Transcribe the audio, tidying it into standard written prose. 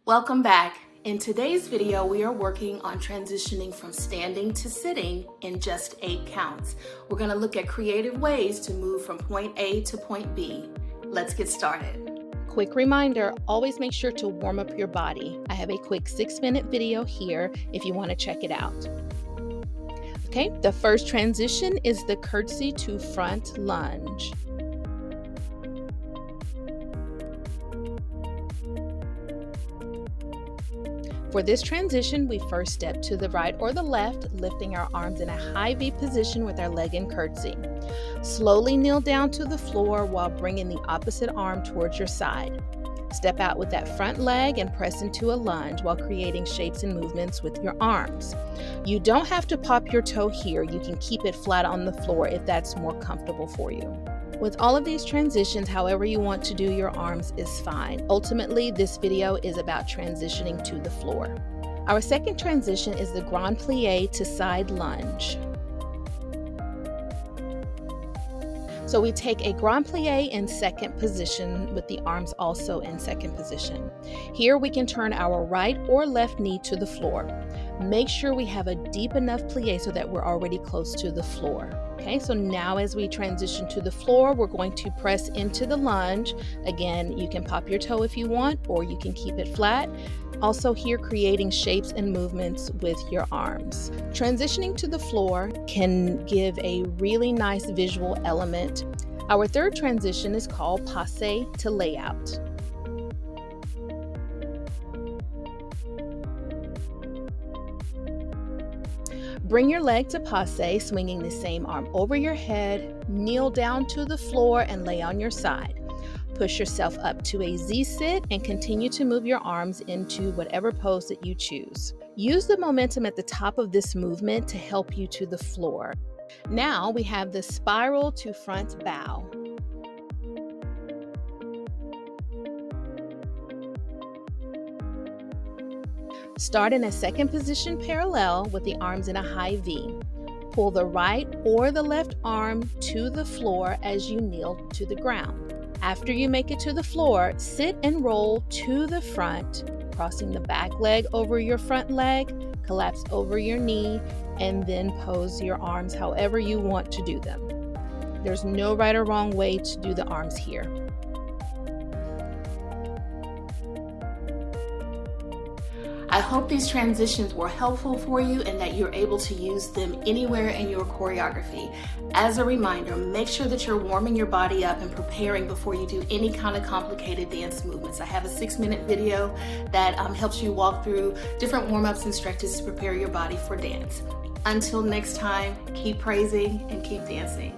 Welcome back. In today's video, we are working on transitioning from standing to sitting in just 8 counts. We're going to look at creative ways to move from point A to point B. Let's get started. Quick reminder, always make sure to warm up your body. I have a quick 6-minute video here if you want to check it out. Okay, the first transition is the curtsy to front lunge. For this transition, we first step to the right or the left, lifting our arms in a high V position with our leg in curtsy. Slowly kneel down to the floor while bringing the opposite arm towards your side. Step out with that front leg and press into a lunge while creating shapes and movements with your arms. You don't have to pop your toe here. You can keep it flat on the floor if that's more comfortable for you. With all of these transitions, however you want to do your arms is fine. Ultimately, this video is about transitioning to the floor. Our second transition is the grand plie to side lunge. So we take a grand plie in second position with the arms also in second position. Here we can turn our right or left knee to the floor. Make sure we have a deep enough plie so that we're already close to the floor. Okay, so now as we transition to the floor, we're going to press into the lunge. Again, you can pop your toe if you want, or you can keep it flat. Also here, creating shapes and movements with your arms. Transitioning to the floor can give a really nice visual element. Our third transition is called passe to layout. Bring your leg to passe, swinging the same arm over your head, kneel down to the floor and lay on your side. Push yourself up to a Z-sit and continue to move your arms into whatever pose that you choose. Use the momentum at the top of this movement to help you to the floor. Now we have the spiral to front bow. Start in a second position parallel with the arms in a high V. Pull the right or the left arm to the floor as you kneel to the ground. After you make it to the floor, sit and roll to the front, crossing the back leg over your front leg, collapse over your knee, and then pose your arms however you want to do them. There's no right or wrong way to do the arms here. I hope these transitions were helpful for you and that you're able to use them anywhere in your choreography. As a reminder, make sure that you're warming your body up and preparing before you do any kind of complicated dance movements. I have a 6-minute video that helps you walk through different warm-ups and stretches to prepare your body for dance. Until next time, keep praising and keep dancing.